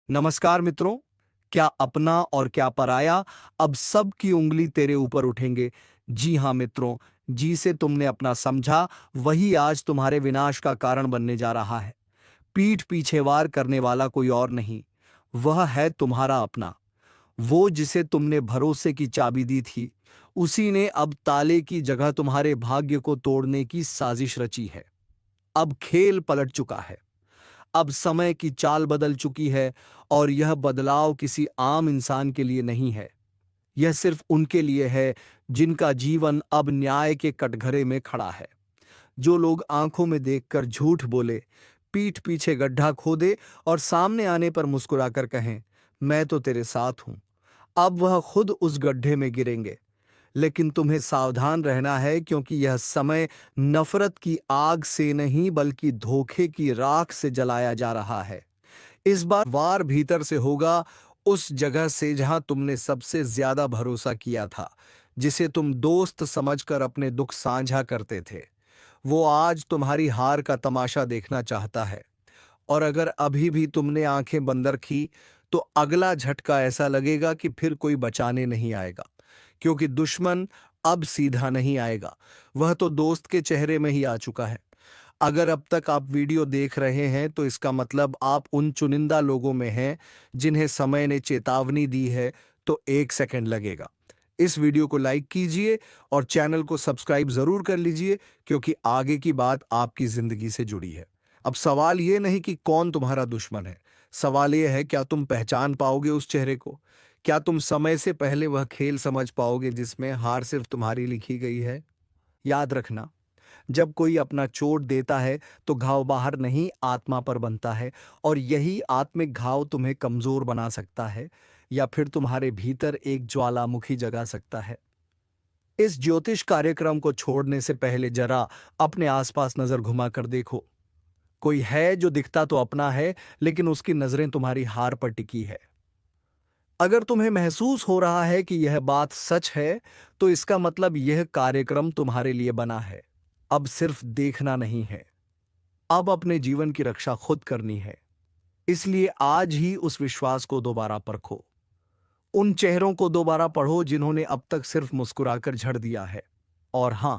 नमस्कार मित्रों। क्या अपना और क्या पराया, अब सब की उंगली तेरे ऊपर उठेंगे। जी हाँ मित्रों, जिसे तुमने अपना समझा वही आज तुम्हारे विनाश का कारण बनने जा रहा है। पीठ पीछे वार करने वाला कोई और नहीं, वह है तुम्हारा अपना। वो जिसे तुमने भरोसे की चाबी दी थी, उसी ने अब ताले की जगह तुम्हारे भाग्य को तोड़ने की साजिश रची है। अब खेल पलट चुका है। अब समय की चाल बदल चुकी है, और यह बदलाव किसी आम इंसान के लिए नहीं है। यह सिर्फ उनके लिए है जिनका जीवन अब न्याय के कटघरे में खड़ा है। जो लोग आंखों में देखकर झूठ बोले, पीठ पीछे गड्ढा खोदे और सामने आने पर मुस्कुराकर कहें, मैं तो तेरे साथ हूं, अब वह खुद उस गड्ढे में गिरेंगे। लेकिन तुम्हें सावधान रहना है, क्योंकि यह समय नफरत की आग से नहीं बल्कि धोखे की राख से जलाया जा रहा है। इस बार वार भीतर से होगा, उस जगह से जहां तुमने सबसे ज्यादा भरोसा किया था, जिसे तुम दोस्त समझकर अपने दुख साझा करते थे। वो आज तुम्हारी हार का तमाशा देखना चाहता है। और अगर अभी भी तुमने आंखें बंद रखी, तो अगला झटका ऐसा लगेगा कि फिर कोई बचाने नहीं आएगा। क्योंकि दुश्मन अब सीधा नहीं आएगा, वह तो दोस्त के चेहरे में ही आ चुका है। अगर अब तक आप वीडियो देख रहे हैं, तो इसका मतलब आप उन चुनिंदा लोगों में हैं जिन्हें समय ने चेतावनी दी है। तो 1 सेकंड लगेगा। इस वीडियो को लाइक कीजिए और चैनल को सब्सक्राइब जरूर कर लीजिए, क्योंकि आगे की बात आपकी जिंदगी से जुड़ी है। अब सवाल ये नहीं कि कौन तुम्हारा दुश्मन है, सवाल ये है, क्या तुम पहचान पाओगे उस चेहरे को? क्या तुम समय से पहले वह खेल समझ पाओगे जिसमें हार सिर्फ तुम्हारी लिखी गई है? याद रखना, जब कोई अपना चोट देता है तो घाव बाहर नहीं, आत्मा पर बनता है। और यही आत्मिक घाव तुम्हें कमजोर बना सकता है, या फिर तुम्हारे भीतर एक ज्वालामुखी जगा सकता है। इस ज्योतिष कार्यक्रम को छोड़ने से पहले जरा अपने आसपास नजर घुमा कर देखो। कोई है जो दिखता तो अपना है, लेकिन उसकी नजरें तुम्हारी हार पर टिकी है। अगर तुम्हें महसूस हो रहा है कि यह बात सच है, तो इसका मतलब यह कार्यक्रम तुम्हारे लिए बना है। अब सिर्फ देखना नहीं है, अब अपने जीवन की रक्षा खुद करनी है। इसलिए आज ही उस विश्वास को दोबारा परखो। उन चेहरों को दोबारा पढ़ो जिन्होंने अब तक सिर्फ मुस्कुराकर झड़ दिया है। और हां,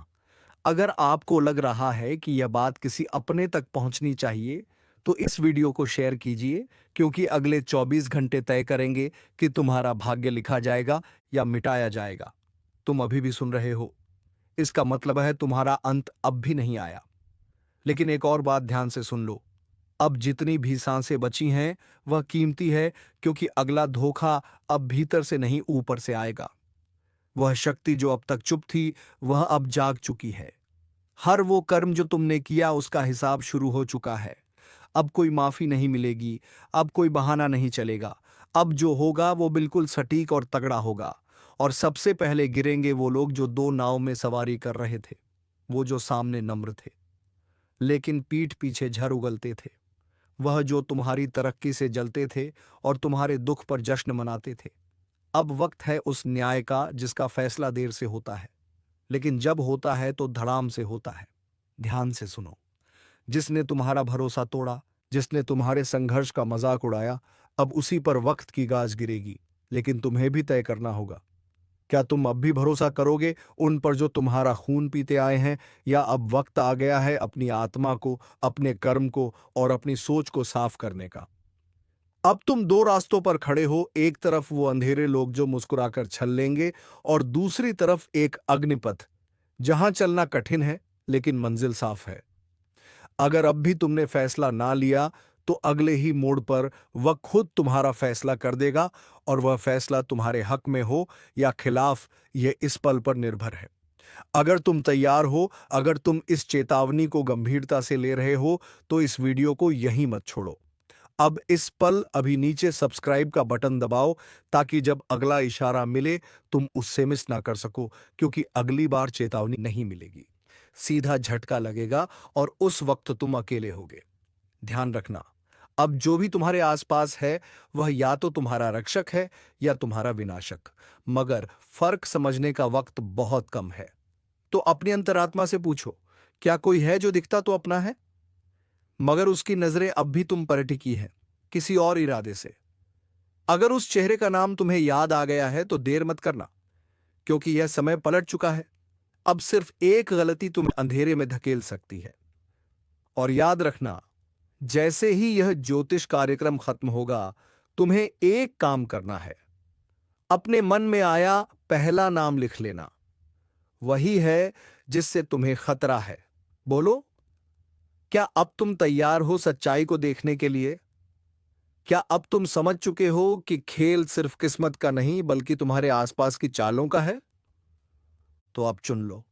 अगर आपको लग रहा है कि यह बात किसी अपने तक पहुंचनी चाहिए, तो इस वीडियो को शेयर कीजिए, क्योंकि अगले 24 घंटे तय करेंगे कि तुम्हारा भाग्य लिखा जाएगा या मिटाया जाएगा। तुम अभी भी सुन रहे हो, इसका मतलब है तुम्हारा अंत अब भी नहीं आया। लेकिन एक और बात ध्यान से सुन लो, अब जितनी भी सांसें बची हैं वह कीमती है, क्योंकि अगला धोखा अब भीतर से नहीं ऊपर से आएगा। वह शक्ति जो अब तक चुप थी, वह अब जाग चुकी है। हर वो कर्म जो तुमने किया, उसका हिसाब शुरू हो चुका है। अब कोई माफी नहीं मिलेगी, अब कोई बहाना नहीं चलेगा। अब जो होगा वो बिल्कुल सटीक और तगड़ा होगा। और सबसे पहले गिरेंगे वो लोग जो दो नाव में सवारी कर रहे थे, वो जो सामने नम्र थे लेकिन पीठ पीछे झर उगलते थे, वह जो तुम्हारी तरक्की से जलते थे और तुम्हारे दुख पर जश्न मनाते थे। अब वक्त है उस न्याय का जिसका फैसला देर से होता है, लेकिन जब होता है तो धड़ाम से होता है। ध्यान से सुनो, जिसने तुम्हारा भरोसा तोड़ा, जिसने तुम्हारे संघर्ष का मजाक उड़ाया, अब उसी पर वक्त की गाज गिरेगी। लेकिन तुम्हें भी तय करना होगा, क्या तुम अब भी भरोसा करोगे उन पर जो तुम्हारा खून पीते आए हैं, या अब वक्त आ गया है अपनी आत्मा को, अपने कर्म को और अपनी सोच को साफ करने का? अब तुम दो रास्तों पर खड़े हो, एक तरफ वो अंधेरे लोग जो मुस्कुराकर छल लेंगे, और दूसरी तरफ एक अग्निपथ जहां चलना कठिन है लेकिन मंजिल साफ है। अगर अब भी तुमने फैसला ना लिया, तो अगले ही मोड़ पर वह खुद तुम्हारा फैसला कर देगा, और वह फैसला तुम्हारे हक में हो या खिलाफ, यह इस पल पर निर्भर है। अगर तुम तैयार हो, अगर तुम इस चेतावनी को गंभीरता से ले रहे हो, तो इस वीडियो को यहीं मत छोड़ो। अब इस पल अभी नीचे सब्सक्राइब का बटन दबाओ, ताकि जब अगला इशारा मिले तुम उससे मिस ना कर सको, क्योंकि अगली बार चेतावनी नहीं मिलेगी, सीधा झटका लगेगा, और उस वक्त तुम अकेले होगे। ध्यान रखना, अब जो भी तुम्हारे आसपास है, वह या तो तुम्हारा रक्षक है या तुम्हारा विनाशक, मगर फर्क समझने का वक्त बहुत कम है। तो अपनी अंतरात्मा से पूछो, क्या कोई है जो दिखता तो अपना है, मगर उसकी नजरें अब भी तुम पर टिकी हैं, किसी और इरादे से? अगर उस चेहरे का नाम तुम्हें याद आ गया है तो देर मत करना, क्योंकि यह समय पलट चुका है। अब सिर्फ एक गलती तुम्हें अंधेरे में धकेल सकती है। और याद रखना, जैसे ही यह ज्योतिष कार्यक्रम खत्म होगा, तुम्हें एक काम करना है। अपने मन में आया पहला नाम लिख लेना, वही है जिससे तुम्हें खतरा है। बोलो, क्या अब तुम तैयार हो सच्चाई को देखने के लिए? क्या अब तुम समझ चुके हो कि खेल सिर्फ किस्मत का नहीं बल्कि तुम्हारे आसपास की चालों का है? तो अब चुन लो,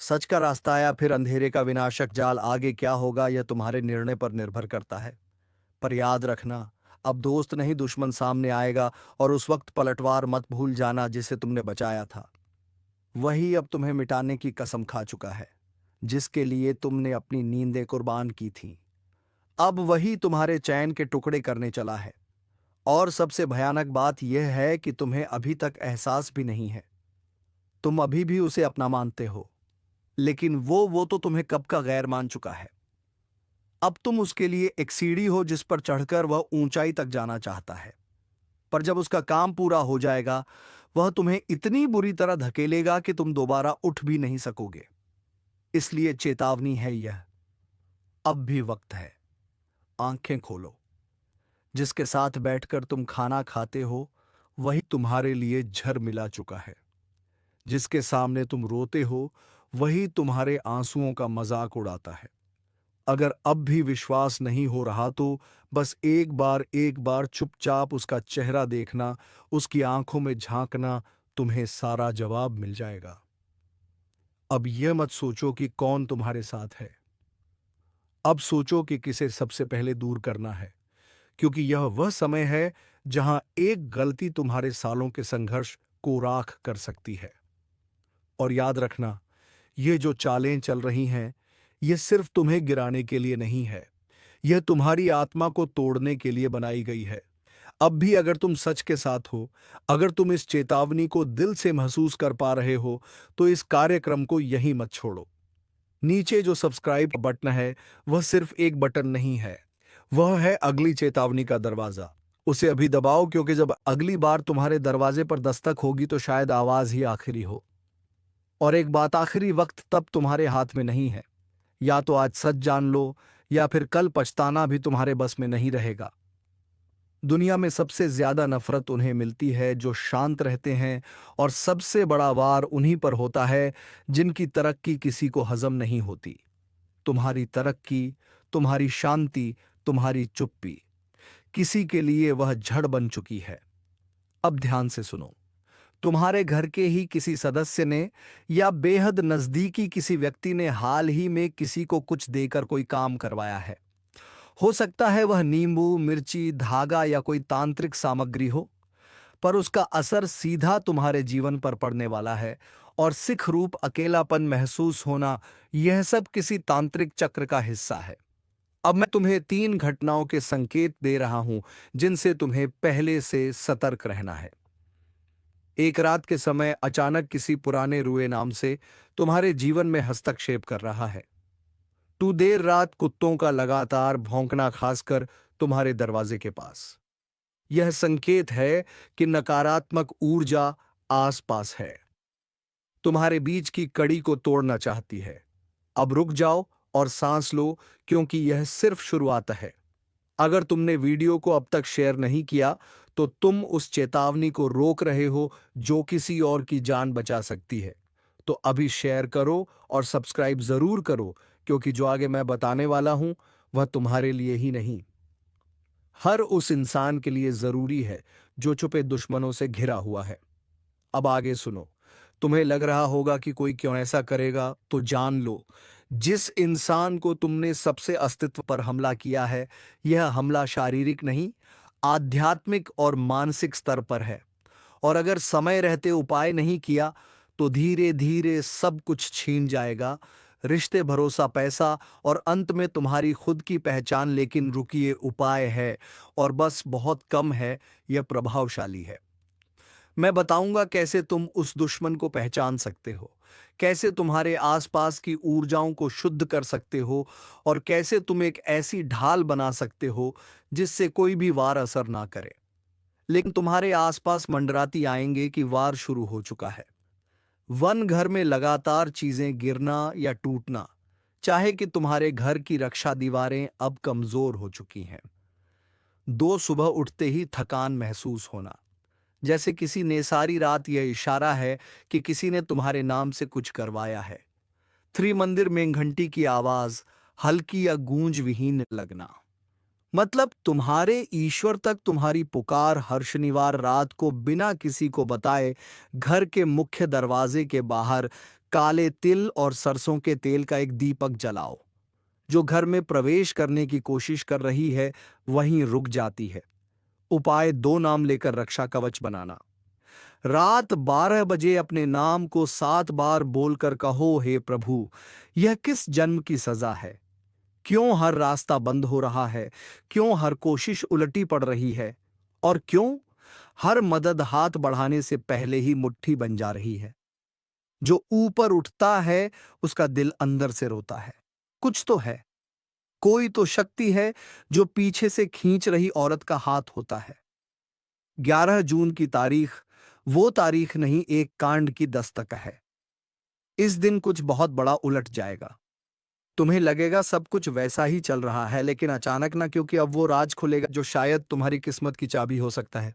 सच का रास्ता या फिर अंधेरे का विनाशक जाल। आगे क्या होगा यह तुम्हारे निर्णय पर निर्भर करता है। पर याद रखना, अब दोस्त नहीं दुश्मन सामने आएगा, और उस वक्त पलटवार मत भूल जाना जिसे तुमने बचाया था। वही अब तुम्हें मिटाने की कसम खा चुका है, जिसके लिए तुमने अपनी नींदें कुर्बान की थी। अब वही तुम्हारे चैन के टुकड़े करने चला है। और सबसे भयानक बात यह है कि तुम्हें अभी तक एहसास भी नहीं है। तुम अभी भी उसे अपना मानते हो, लेकिन वो तो तुम्हें कब का गैर मान चुका है। अब तुम उसके लिए एक सीढ़ी हो जिस पर चढ़कर वह ऊंचाई तक जाना चाहता है। पर जब उसका काम पूरा हो जाएगा, वह तुम्हें इतनी बुरी तरह धकेलेगा कि तुम दोबारा उठ भी नहीं सकोगे। इसलिए चेतावनी है यह, अब भी वक्त है। आंखें खोलो। जिसके साथ बैठकर तुम खाना खाते हो, वही तुम्हारे लिए झर मिला चुका है। जिसके सामने तुम रोते हो, वही तुम्हारे आंसुओं का मजाक उड़ाता है। अगर अब भी विश्वास नहीं हो रहा तो बस एक बार चुपचाप उसका चेहरा देखना, उसकी आंखों में झांकना, तुम्हें सारा जवाब मिल जाएगा। अब यह मत सोचो कि कौन तुम्हारे साथ है। अब सोचो कि किसे सबसे पहले दूर करना है, क्योंकि यह वह समय है जहां एक गलती तुम्हारे सालों के संघर्ष को राख कर सकती है। और याद रखना, ये जो चालें चल रही हैं, ये सिर्फ तुम्हें गिराने के लिए नहीं है, यह तुम्हारी आत्मा को तोड़ने के लिए बनाई गई है। अब भी अगर तुम सच के साथ हो, अगर तुम इस चेतावनी को दिल से महसूस कर पा रहे हो, तो इस कार्यक्रम को यहीं मत छोड़ो। नीचे जो सब्सक्राइब बटन है, वह सिर्फ एक बटन नहीं है, वह है अगली चेतावनी का दरवाजा। उसे अभी दबाओ, क्योंकि जब अगली बार तुम्हारे दरवाजे पर दस्तक होगी तो शायद आवाज ही आखिरी हो। और एक बात, आखिरी वक्त तब तुम्हारे हाथ में नहीं है। या तो आज सच जान लो, या फिर कल पछताना भी तुम्हारे बस में नहीं रहेगा। दुनिया में सबसे ज्यादा नफरत उन्हें मिलती है जो शांत रहते हैं, और सबसे बड़ा वार उन्हीं पर होता है जिनकी तरक्की किसी को हजम नहीं होती। तुम्हारी तरक्की, तुम्हारी शांति, तुम्हारी चुप्पी, किसी के लिए वह जड़ बन चुकी है। अब ध्यान से सुनो। तुम्हारे घर के ही किसी सदस्य ने या बेहद नजदीकी किसी व्यक्ति ने हाल ही में किसी को कुछ देकर कोई काम करवाया है। हो सकता है वह नींबू, मिर्ची, धागा या कोई तांत्रिक सामग्री हो, पर उसका असर सीधा तुम्हारे जीवन पर पड़ने वाला है। और सिख रूप अकेलापन महसूस होना, यह सब किसी तांत्रिक चक्र का हिस्सा है। अब मैं तुम्हें 3 घटनाओं के संकेत दे रहा हूं जिनसे तुम्हें पहले से सतर्क रहना है। एक रात के समय अचानक किसी पुराने रुए नाम से तुम्हारे जीवन में हस्तक्षेप कर रहा है। तू देर रात कुत्तों का लगातार भौंकना, खासकर तुम्हारे दरवाजे के पास, यह संकेत है कि नकारात्मक ऊर्जा आसपास है, तुम्हारे बीच की कड़ी को तोड़ना चाहती है। अब रुक जाओ और सांस लो, क्योंकि यह सिर्फ शुरुआत है। अगर तुमने वीडियो को अब तक शेयर नहीं किया, तो तुम उस चेतावनी को रोक रहे हो जो किसी और की जान बचा सकती है। तो अभी शेयर करो और सब्सक्राइब जरूर करो, क्योंकि जो आगे मैं बताने वाला हूं वह तुम्हारे लिए ही नहीं, हर उस इंसान के लिए जरूरी है जो छुपे दुश्मनों से घिरा हुआ है। अब आगे सुनो। तुम्हें लग रहा होगा कि कोई क्यों ऐसा करेगा, तो जान लो, जिस इंसान को तुमने सबसे अस्तित्व पर हमला किया है, यह हमला शारीरिक नहीं, आध्यात्मिक और मानसिक स्तर पर है। और अगर समय रहते उपाय नहीं किया, तो धीरे धीरे सब कुछ छीन जाएगा, रिश्ते, भरोसा, पैसा, और अंत में तुम्हारी खुद की पहचान। लेकिन रुकिए, उपाय है, और बस बहुत कम है, यह प्रभावशाली है। मैं बताऊंगा कैसे तुम उस दुश्मन को पहचान सकते हो, कैसे तुम्हारे आसपास की ऊर्जाओं को शुद्ध कर सकते हो, और कैसे तुम एक ऐसी ढाल बना सकते हो जिससे कोई भी वार असर ना करे। लेकिन तुम्हारे आसपास मंडराती आएंगे कि वार शुरू हो चुका है। वन घर में लगातार चीजें गिरना या टूटना, चाहे कि तुम्हारे घर की रक्षा दीवारें अब कमजोर हो चुकी हैं। दो सुबह उठते ही थकान महसूस होना, जैसे किसी ने सारी रात यह इशारा है कि किसी ने तुम्हारे नाम से कुछ करवाया है। त्रिमंदिर में घंटी की आवाज हल्की या गूंज विहीन लगना, मतलब तुम्हारे ईश्वर तक तुम्हारी पुकार हर शनिवार रात को बिना किसी को बताए घर के मुख्य दरवाजे के बाहर काले तिल और सरसों के तेल का एक दीपक जलाओ। जो घर में प्रवेश करने की कोशिश कर रही है वहीं रुक जाती है। उपाय दो नाम लेकर रक्षा कवच बनाना। रात 12 बजे अपने नाम को 7 बार बोलकर कहो, हे प्रभु, यह किस जन्म की सजा है? क्यों हर रास्ता बंद हो रहा है? क्यों हर कोशिश उलटी पड़ रही है? और क्यों हर मदद हाथ बढ़ाने से पहले ही मुट्ठी बन जा रही है? जो ऊपर उठता है उसका दिल अंदर से रोता है। कुछ तो है, कोई तो शक्ति है जो पीछे से खींच रही औरत का हाथ होता है। 11 जून की तारीख वो तारीख नहीं, एक कांड की दस्तक है। इस दिन कुछ बहुत बड़ा उलट जाएगा। तुम्हें लगेगा सब कुछ वैसा ही चल रहा है, लेकिन अचानक ना, क्योंकि अब वो राज खुलेगा जो शायद तुम्हारी किस्मत की चाबी हो सकता है।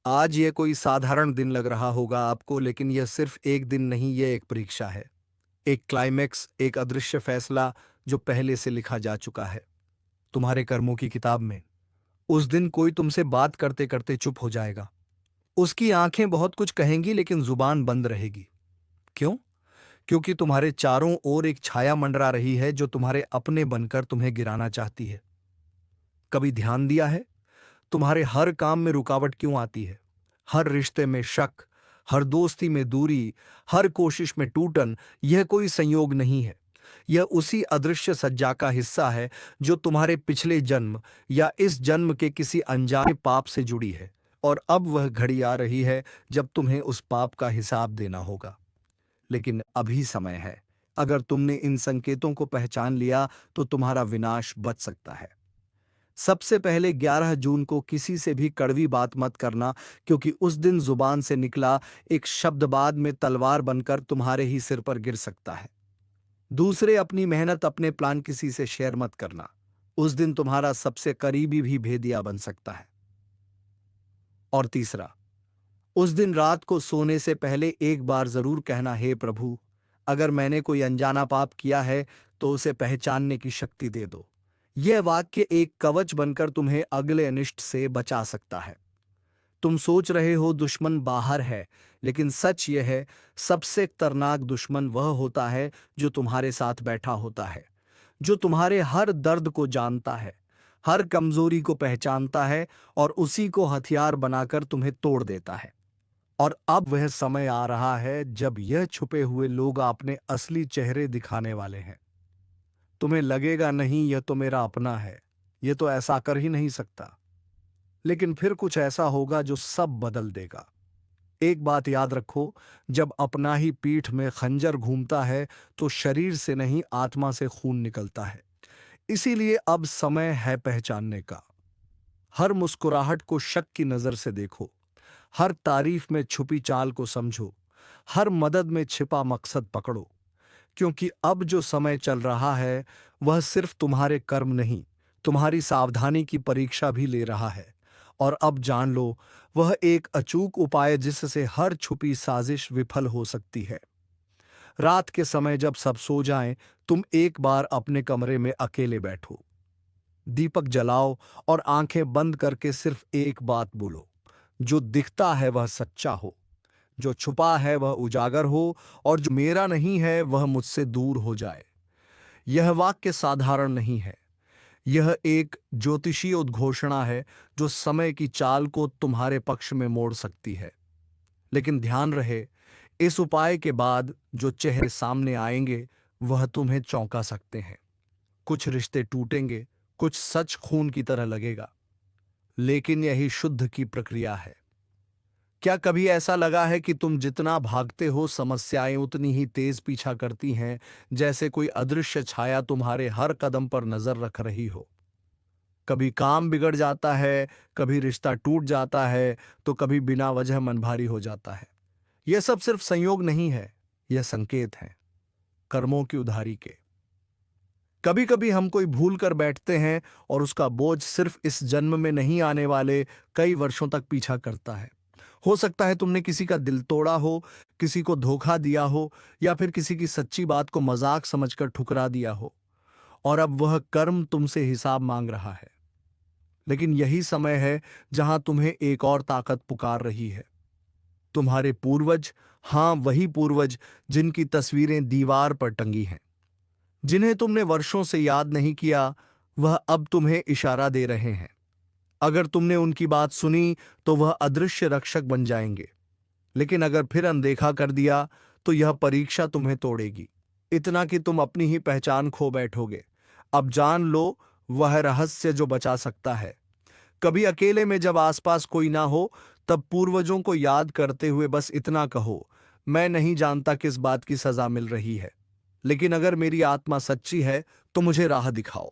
आज ये कोई साधारण दिन लग रहा होगा आपको, लेकिन यह सिर्फ एक दिन नहीं, यह एक परीक्षा है। एक क्लाइमैक्स, एक अदृश्य फैसला जो पहले से लिखा जा चुका है तुम्हारे कर्मों की किताब में। उस दिन कोई तुमसे बात करते करते चुप हो जाएगा। उसकी आंखें बहुत कुछ कहेंगी लेकिन जुबान बंद रहेगी। क्यों? क्योंकि तुम्हारे चारों ओर एक छाया मंडरा रही है जो तुम्हारे अपने बनकर तुम्हें गिराना चाहती है। कभी ध्यान दिया है तुम्हारे हर काम में रुकावट क्यों आती है? हर रिश्ते में शक, हर दोस्ती में दूरी, हर कोशिश में टूटन। यह कोई संयोग नहीं है, यह उसी अदृश्य सज्जा का हिस्सा है जो तुम्हारे पिछले जन्म या इस जन्म के किसी अनजाने पाप से जुड़ी है। और अब वह घड़ी आ रही है जब तुम्हें उस पाप का हिसाब देना होगा। लेकिन अभी समय है। अगर तुमने इन संकेतों को पहचान लिया तो तुम्हारा विनाश बच सकता है। सबसे पहले 11 जून को किसी से भी कड़वी बात मत करना, क्योंकि उस दिन जुबान से निकला एक शब्द बाद में तलवार बनकर तुम्हारे ही सिर पर गिर सकता है। दूसरे, अपनी मेहनत, अपने प्लान किसी से शेयर मत करना। उस दिन तुम्हारा सबसे करीबी भी भेदिया बन सकता है। और तीसरा, उस दिन रात को सोने से पहले एक बार जरूर कहना, हे प्रभु, अगर मैंने कोई अनजाना पाप किया है तो उसे पहचानने की शक्ति दे दो। यह वाक्य एक कवच बनकर तुम्हें अगले अनिष्ट से बचा सकता है। तुम सोच रहे हो दुश्मन बाहर है, लेकिन सच यह है सबसे खतरनाक दुश्मन वह होता है जो तुम्हारे साथ बैठा होता है, जो तुम्हारे हर दर्द को जानता है, हर कमजोरी को पहचानता है और उसी को हथियार बनाकर तुम्हें तोड़ देता है। और अब वह समय आ रहा है जब यह छुपे हुए लोग अपने असली चेहरे दिखाने वाले हैं। तुम्हें लगेगा नहीं यह तो मेरा अपना है, यह तो ऐसा कर ही नहीं सकता, लेकिन फिर कुछ ऐसा होगा जो सब बदल देगा। एक बात याद रखो, जब अपना ही पीठ में खंजर घूमता है तो शरीर से नहीं, आत्मा से खून निकलता है। इसीलिए अब समय है पहचानने का। हर मुस्कुराहट को शक की नजर से देखो, हर तारीफ में छुपी चाल को समझो, हर मदद में छिपा मकसद पकड़ो, क्योंकि अब जो समय चल रहा है वह सिर्फ तुम्हारे कर्म नहीं, तुम्हारी सावधानी की परीक्षा भी ले रहा है। और अब जान लो, वह एक अचूक उपाय जिससे हर छुपी साजिश विफल हो सकती है। रात के समय जब सब सो जाएं, तुम एक बार अपने कमरे में अकेले बैठो, दीपक जलाओ और आंखें बंद करके सिर्फ एक बात बोलो, जो दिखता है वह सच्चा हो, जो छुपा है वह उजागर हो, और जो मेरा नहीं है वह मुझसे दूर हो जाए। यह वाक्य साधारण नहीं है, यह एक ज्योतिषीय उद्घोषणा है जो समय की चाल को तुम्हारे पक्ष में मोड़ सकती है। लेकिन ध्यान रहे, इस उपाय के बाद जो चेहरे सामने आएंगे वह तुम्हें चौंका सकते हैं। कुछ रिश्ते टूटेंगे, कुछ सच खून की तरह लगेगा, लेकिन यही शुद्ध की प्रक्रिया है। क्या कभी ऐसा लगा है कि तुम जितना भागते हो समस्याएं उतनी ही तेज पीछा करती हैं, जैसे कोई अदृश्य छाया तुम्हारे हर कदम पर नजर रख रही हो? कभी काम बिगड़ जाता है, कभी रिश्ता टूट जाता है, तो कभी बिना वजह मन भारी हो जाता है। यह सब सिर्फ संयोग नहीं है, यह संकेत है कर्मों की उधारी के। कभी कभी हम कोई भूल कर बैठते हैं और उसका बोझ सिर्फ इस जन्म में नहीं, आने वाले कई वर्षों तक पीछा करता है। हो सकता है तुमने किसी का दिल तोड़ा हो, किसी को धोखा दिया हो, या फिर किसी की सच्ची बात को मजाक समझकर ठुकरा दिया हो, और अब वह कर्म तुमसे हिसाब मांग रहा है। लेकिन यही समय है जहां तुम्हें एक और ताकत पुकार रही है। तुम्हारे पूर्वज, हां वही पूर्वज जिनकी तस्वीरें दीवार पर टंगी हैं, जिन्हें तुमने वर्षों से याद नहीं किया, वह अब तुम्हें इशारा दे रहे हैं। अगर तुमने उनकी बात सुनी तो वह अदृश्य रक्षक बन जाएंगे, लेकिन अगर फिर अनदेखा कर दिया तो यह परीक्षा तुम्हें तोड़ेगी, इतना कि तुम अपनी ही पहचान खो बैठोगे। अब जान लो वह रहस्य जो बचा सकता है। कभी अकेले में जब आसपास कोई ना हो, तब पूर्वजों को याद करते हुए बस इतना कहो, मैं नहीं जानता किस बात की सजा मिल रही है, लेकिन अगर मेरी आत्मा सच्ची है तो मुझे राह दिखाओ।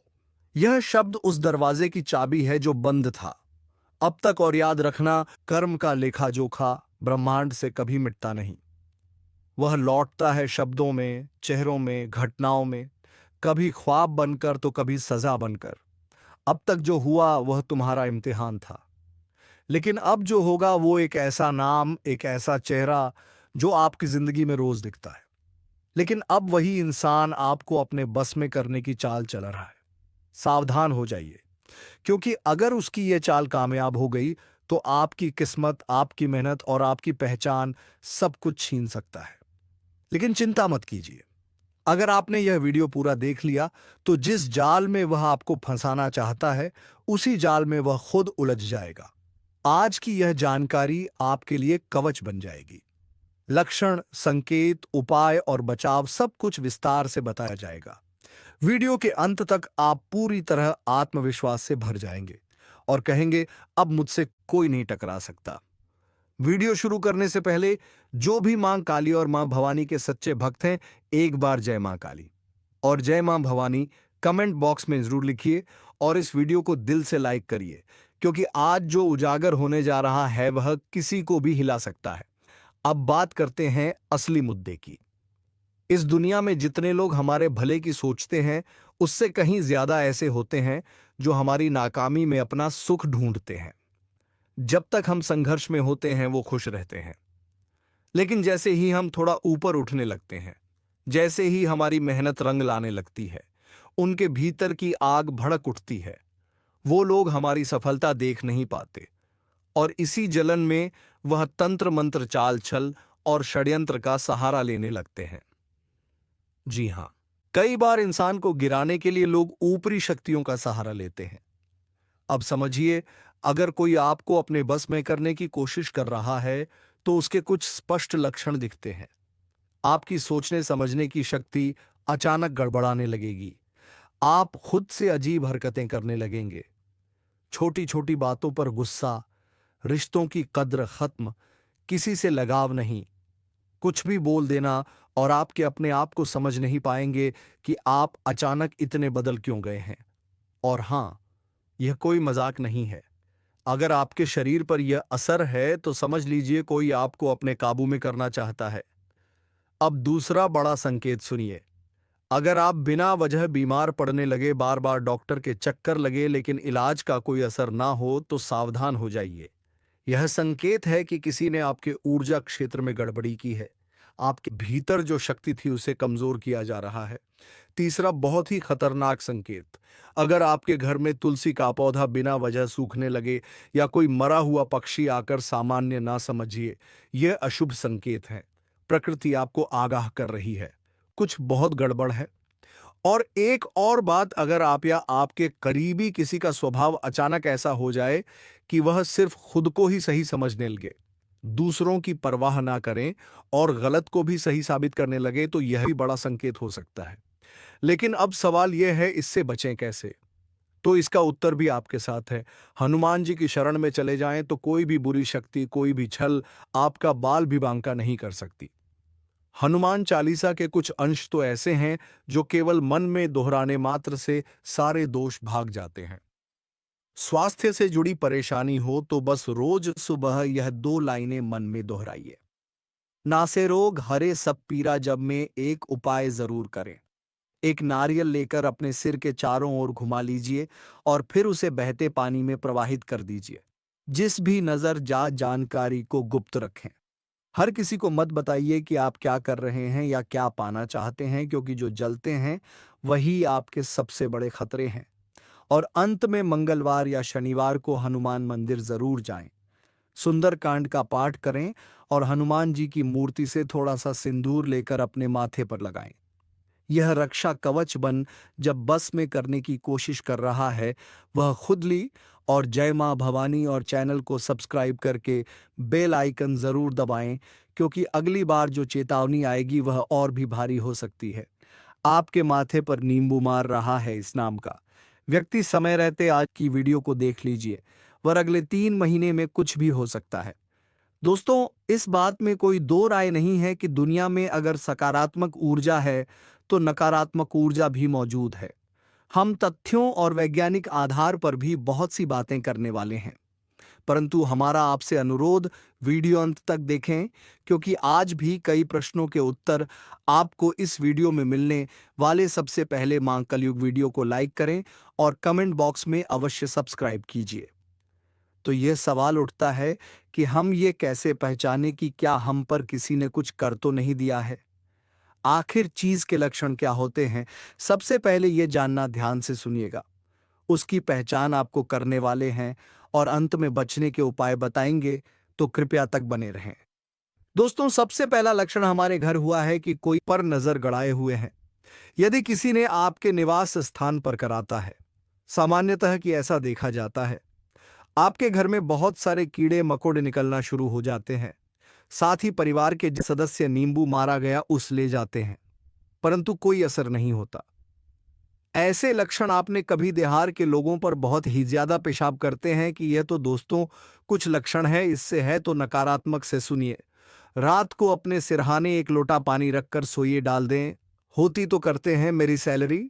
यह शब्द उस दरवाजे की चाबी है जो बंद था अब तक। और याद रखना, कर्म का लेखा जोखा ब्रह्मांड से कभी मिटता नहीं। वह लौटता है शब्दों में, चेहरों में, घटनाओं में, कभी ख्वाब बनकर तो कभी सजा बनकर। अब तक जो हुआ वह तुम्हारा इम्तिहान था, लेकिन अब जो होगा वो एक ऐसा नाम, एक ऐसा चेहरा जो आपकी जिंदगी में रोज दिखता है। लेकिन अब वही इंसान आपको अपने बस में करने की चाल चला रहा है। सावधान हो जाइए, क्योंकि अगर उसकी ये चाल कामयाब हो गई तो आपकी किस्मत, आपकी मेहनत और आपकी पहचान सब कुछ छीन सकता है। लेकिन चिंता मत कीजिए, अगर आपने यह वीडियो पूरा देख लिया तो जिस जाल में वह आपको फंसाना चाहता है, उसी जाल में वह खुद उलझ जाएगा। आज की यह जानकारी आपके लिए कवच बन जाएगी। लक्षण, संकेत, उपाय और बचाव सब कुछ विस्तार से बताया जाएगा। वीडियो के अंत तक आप पूरी तरह आत्मविश्वास से भर जाएंगे और कहेंगे, अब मुझसे कोई नहीं टकरा सकता। वीडियो शुरू करने से पहले जो भी मां काली और मां भवानी के सच्चे भक्त हैं, एक बार जय मां काली और जय मां भवानी कमेंट बॉक्स में जरूर लिखिए, और इस वीडियो को दिल से लाइक करिए, क्योंकि आज जो उजागर होने जा रहा है वह किसी को भी हिला सकता है। अब बात करते हैं असली मुद्दे की। इस दुनिया में जितने लोग हमारे भले की सोचते हैं, उससे कहीं ज्यादा ऐसे होते हैं जो हमारी नाकामी में अपना सुख ढूंढते हैं। जब तक हम संघर्ष में होते हैं वो खुश रहते हैं, लेकिन जैसे ही हम थोड़ा ऊपर उठने लगते हैं, जैसे ही हमारी मेहनत रंग लाने लगती है, उनके भीतर की आग भड़क उठती है। वो लोग हमारी सफलता देख नहीं पाते और इसी जलन में वह तंत्र मंत्र, चाल छल और षड्यंत्र का सहारा लेने लगते हैं। जी हां, कई बार इंसान को गिराने के लिए लोग ऊपरी शक्तियों का सहारा लेते हैं। अब समझिए, अगर कोई आपको अपने बस में करने की कोशिश कर रहा है तो उसके कुछ स्पष्ट लक्षण दिखते हैं। आपकी सोचने समझने की शक्ति अचानक गड़बड़ाने लगेगी। आप खुद से अजीब हरकतें करने लगेंगे। छोटी छोटी बातों पर गुस्सा, रिश्तों की कद्र खत्म, किसी से लगाव नहीं, कुछ भी बोल देना, और आपके अपने आप को समझ नहीं पाएंगे कि आप अचानक इतने बदल क्यों गए हैं। और हां, यह कोई मजाक नहीं है। अगर आपके शरीर पर यह असर है तो समझ लीजिए कोई आपको अपने काबू में करना चाहता है। अब दूसरा बड़ा संकेत सुनिए। अगर आप बिना वजह बीमार पड़ने लगे, बार बार डॉक्टर के चक्कर लगे, लेकिन इलाज का कोई असर ना हो, तो सावधान हो जाइए। यह संकेत है कि किसी ने आपके ऊर्जा क्षेत्र में गड़बड़ी की है। आपके भीतर जो शक्ति थी उसे कमजोर किया जा रहा है। तीसरा बहुत ही खतरनाक संकेत, अगर आपके घर में तुलसी का पौधा बिना वजह सूखने लगे या कोई मरा हुआ पक्षी आकर सामान्य ना समझिए, यह अशुभ संकेत है। प्रकृति आपको आगाह कर रही है, कुछ बहुत गड़बड़ है। और एक और बात, अगर आप या आपके करीबी किसी का स्वभाव अचानक ऐसा हो जाए कि वह सिर्फ खुद को ही सही समझने लगे, दूसरों की परवाह ना करें और गलत को भी सही साबित करने लगे, तो यह भी बड़ा संकेत हो सकता है। लेकिन अब सवाल यह है, इससे बचें कैसे? तो इसका उत्तर भी आपके साथ है। हनुमान जी की शरण में चले जाएं तो कोई भी बुरी शक्ति, कोई भी छल आपका बाल भी बांका नहीं कर सकती। हनुमान चालीसा के कुछ अंश तो ऐसे हैं जो केवल मन में दोहराने मात्र से सारे दोष भाग जाते हैं। स्वास्थ्य से जुड़ी परेशानी हो तो बस रोज सुबह यह 2 लाइनें मन में दोहराइए। नासे रोग हरे सब पीरा जब में एक उपाय जरूर करें। एक नारियल लेकर अपने सिर के चारों ओर घुमा लीजिए और फिर उसे बहते पानी में प्रवाहित कर दीजिए। जिस भी नजर जा जानकारी को गुप्त रखें। हर किसी को मत बताइए कि आप क्या कर रहे हैं या क्या पाना चाहते हैं, क्योंकि जो जलते हैं वही आपके सबसे बड़े खतरे हैं। और अंत में मंगलवार या शनिवार को हनुमान मंदिर जरूर जाएं। सुंदरकांड का पाठ करें और हनुमान जी की मूर्ति से थोड़ा सा सिंदूर लेकर अपने माथे पर लगाएं। यह रक्षा कवच बन जब बस में करने की कोशिश कर रहा है, वह खुद ली। और जय मां भवानी और चैनल को सब्सक्राइब करके बेल आइकन जरूर दबाएं, क्योंकि अगली बार जो चेतावनी आएगी वह और भी भारी हो सकती है। आपके माथे पर नींबू मार रहा है इस नाम का व्यक्ति समय रहते आज की वीडियो को देख लीजिए, वर अगले 3 महीने में कुछ भी हो सकता है। दोस्तों, इस बात में कोई दो राय नहीं है कि दुनिया में अगर सकारात्मक ऊर्जा है तो नकारात्मक ऊर्जा भी मौजूद है। हम तथ्यों और वैज्ञानिक आधार पर भी बहुत सी बातें करने वाले हैं, परंतु हमारा आपसे अनुरोध वीडियो अंत तक देखें, क्योंकि आज भी कई प्रश्नों के उत्तर आपको इस वीडियो में मिलने वाले। सबसे पहले मां कलयुग वीडियो को लाइक करें और कमेंट बॉक्स में अवश्य सब्सक्राइब कीजिए। तो यह सवाल उठता है कि हम ये कैसे पहचाने कि क्या हम पर किसी ने कुछ कर तो नहीं दिया है। आखिर चीज के लक्षण क्या होते हैं, सबसे पहले यह जानना ध्यान से सुनिएगा। उसकी पहचान आपको करने वाले हैं और अंत में बचने के उपाय बताएंगे, तो कृपया तक बने रहें। दोस्तों, सबसे पहला लक्षण हमारे घर हुआ है कि कोई पर नजर गड़ाए हुए हैं। यदि किसी ने आपके निवास स्थान पर कराता है, सामान्यतः कि ऐसा देखा जाता है, आपके घर में बहुत सारे कीड़े मकोड़े निकलना शुरू हो जाते हैं। साथ ही परिवार के जो सदस्य नींबू मारा गया उस ले जाते हैं, परंतु कोई असर नहीं होता। ऐसे लक्षण आपने कभी देहात के लोगों पर बहुत ही ज्यादा पेशाब करते हैं कि यह तो दोस्तों कुछ लक्षण है, इससे है तो नकारात्मक से सुनिए। रात को अपने सिरहाने एक लोटा पानी रखकर सोइए डाल दें। होती तो करते हैं मेरी सैलरी।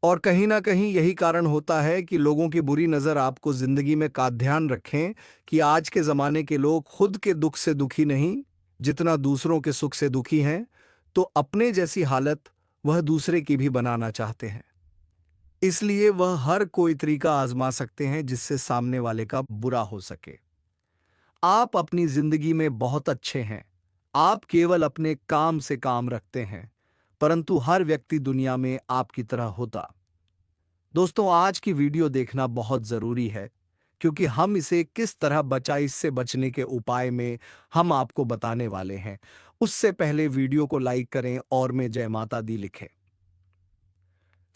और कहीं ना कहीं यही कारण होता है कि लोगों की बुरी नजर आपको जिंदगी में। का ध्यान रखें कि आज के जमाने के लोग खुद के दुख से दुखी नहीं, जितना दूसरों के सुख से दुखी हैं। तो अपने जैसी हालत वह दूसरे की भी बनाना चाहते हैं, इसलिए वह हर कोई तरीका आजमा सकते हैं जिससे सामने वाले का बुरा हो सके। आप अपनी जिंदगी में बहुत अच्छे हैं। आप केवल अपने काम से काम रखते हैं, परंतु हर व्यक्ति दुनिया में आपकी तरह होता। दोस्तों, आज की वीडियो देखना बहुत जरूरी है, क्योंकि हम इसे किस तरह बचा इससे बचने के उपाय में हम आपको बताने वाले हैं। उससे पहले वीडियो को लाइक करें और में जय माता दी लिखें।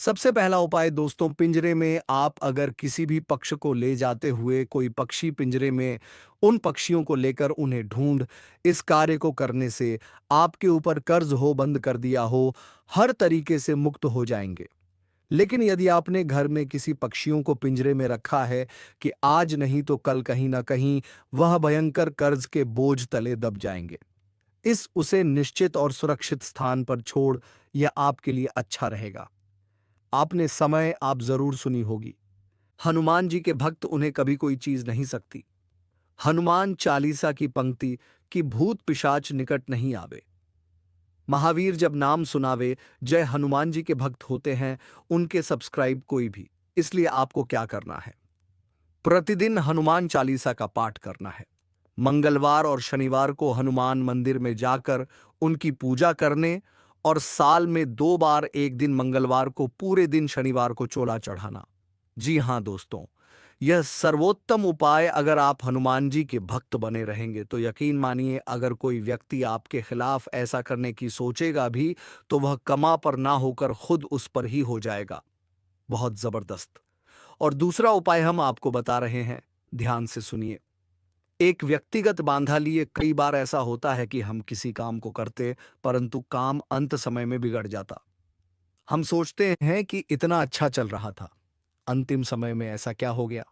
सबसे पहला उपाय दोस्तों, पिंजरे में आप अगर किसी भी पक्ष को ले जाते हुए कोई पक्षी पिंजरे में उन पक्षियों को लेकर उन्हें ढूंढ, इस कार्य को करने से आपके ऊपर कर्ज हो बंद कर दिया हो, हर तरीके से मुक्त हो जाएंगे। लेकिन यदि आपने घर में किसी पक्षियों को पिंजरे में रखा है कि आज नहीं तो कल कहीं ना कहीं वह भयंकर कर्ज के बोझ तले दब जाएंगे। इस उसे निश्चित और सुरक्षित स्थान पर छोड़, यह आपके लिए अच्छा रहेगा। आपने समय आप जरूर सुनी होगी, हनुमान जी के भक्त उन्हें कभी कोई चीज नहीं सकती। हनुमान चालीसा की पंक्ति कि भूत पिशाच निकट नहीं आवे। महावीर जब नाम सुनावे, जय हनुमान जी के भक्त होते हैं उनके सब्सक्राइब कोई भी। इसलिए आपको क्या करना है, प्रतिदिन हनुमान चालीसा का पाठ करना है। मंगलवार और शनिवार को हनुमान मंदिर में जाकर उनकी पूजा करने, और साल में 2 बार, एक दिन मंगलवार को, पूरे दिन शनिवार को चोला चढ़ाना। जी हां दोस्तों, यह सर्वोत्तम उपाय। अगर आप हनुमान जी के भक्त बने रहेंगे तो यकीन मानिए, अगर कोई व्यक्ति आपके खिलाफ ऐसा करने की सोचेगा भी तो वह कमा पर ना होकर खुद उस पर ही हो जाएगा। बहुत जबरदस्त। और दूसरा उपाय हम आपको बता रहे हैं, ध्यान से सुनिए। एक व्यक्तिगत बांधा लिए कई बार ऐसा होता है कि हम किसी काम को करते, परंतु काम अंत समय में बिगड़ जाता। हम सोचते हैं कि इतना अच्छा चल रहा था, अंतिम समय में ऐसा क्या हो गया,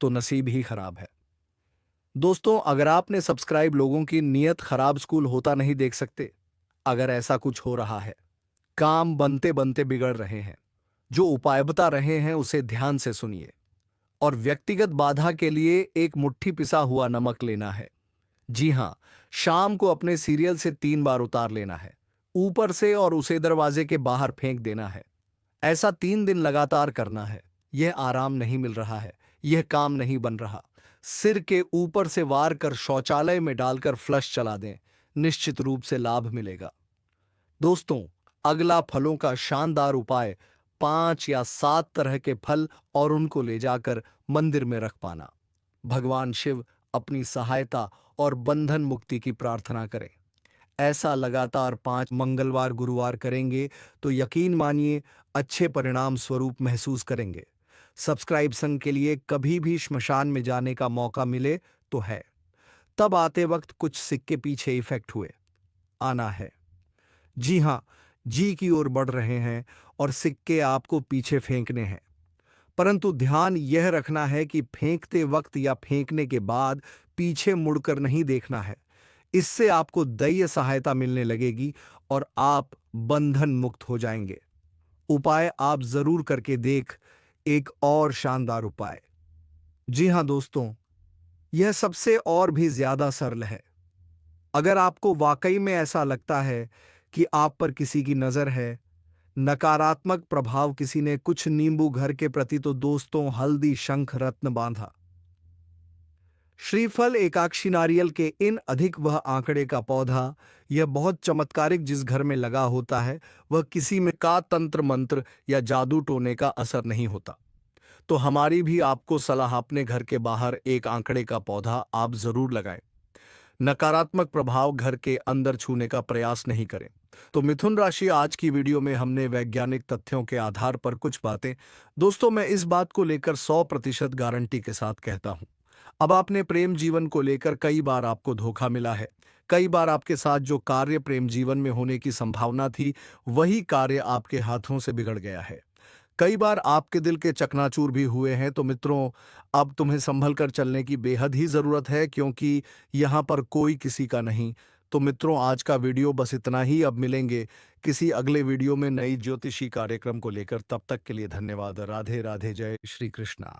तो नसीब ही खराब है। दोस्तों, अगर आपने सब्सक्राइब लोगों की नियत खराब स्कूल होता नहीं देख सकते। अगर ऐसा कुछ हो रहा है, काम बनते बनते बिगड़ रहे हैं, जो उपाय बता रहे हैं उसे ध्यान से सुनिए। और व्यक्तिगत बाधा के लिए एक मुट्ठी पिसा हुआ नमक लेना है। जी हाँ, शाम को अपने सीरियल से 3 बार उतार लेना है, ऊपर से, और उसे दरवाजे के बाहर फेंक देना है। ऐसा 3 दिन लगातार करना है। यह आराम नहीं मिल रहा है, यह काम नहीं बन रहा, सिर के ऊपर से वार कर शौचालय में डालकर फ्लश चला दें, निश्चित रूप से लाभ मिलेगा। दोस्तों, अगला फलों का शानदार उपाय 5 या 7 तरह के फल और उनको ले जाकर मंदिर में रख पाना। भगवान शिव अपनी सहायता और बंधन मुक्ति की प्रार्थना करें। ऐसा लगातार 5 मंगलवार गुरुवार करेंगे तो यकीन मानिए अच्छे परिणाम स्वरूप महसूस करेंगे। सब्सक्राइब संघ के लिए कभी भी श्मशान में जाने का मौका मिले तो है, तब आते वक्त कुछ सिक्के पीछे इफेक्ट हुए आना है। जी हाँ, जी की ओर बढ़ रहे हैं और सिक्के आपको पीछे फेंकने हैं, परंतु ध्यान यह रखना है कि फेंकते वक्त या फेंकने के बाद पीछे मुड़कर नहीं देखना है। इससे आपको दैवीय सहायता मिलने लगेगी और आप बंधन मुक्त हो जाएंगे। उपाय आप जरूर करके देख। एक और शानदार उपाय। जी हां दोस्तों, यह सबसे और भी ज्यादा सरल है। अगर आपको वाकई में ऐसा लगता है कि आप पर किसी की नजर है, नकारात्मक प्रभाव, किसी ने कुछ नींबू, घर के प्रति तो दोस्तों हल्दी, शंख, रत्न बांधा, श्रीफल, एकाक्षी नारियल के इन अधिक वह आंकड़े का पौधा, यह बहुत चमत्कारिक जिस घर में लगा होता है वह किसी में का तंत्र मंत्र या जादू टोने का असर नहीं होता। तो हमारी भी आपको सलाह, अपने घर के बाहर एक आंकड़े का पौधा आप जरूर लगाएं। नकारात्मक प्रभाव घर के अंदर छूने का प्रयास नहीं करें। तो मिथुन राशि, आज की वीडियो में हमने वैज्ञानिक तथ्यों के आधार पर कुछ बातें, दोस्तों मैं इस बात को लेकर 100% गारंटी के साथ कहता हूं। अब आपने प्रेम जीवन को लेकर कई बार आपको धोखा मिला है, कई बार आपके साथ जो कार्य प्रेम जीवन में होने की संभावना थी वही कार्य आपके हाथों से बिगड़ गया है। कई बार आपके दिल के चकनाचूर भी हुए हैं। तो मित्रों, अब तुम्हें संभल कर चलने की बेहद ही जरूरत है, क्योंकि यहाँ पर कोई किसी का नहीं। तो मित्रों, आज का वीडियो बस इतना ही। अब मिलेंगे किसी अगले वीडियो में नई ज्योतिषी कार्यक्रम को लेकर। तब तक के लिए धन्यवाद। राधे राधे, जय श्री कृष्णा।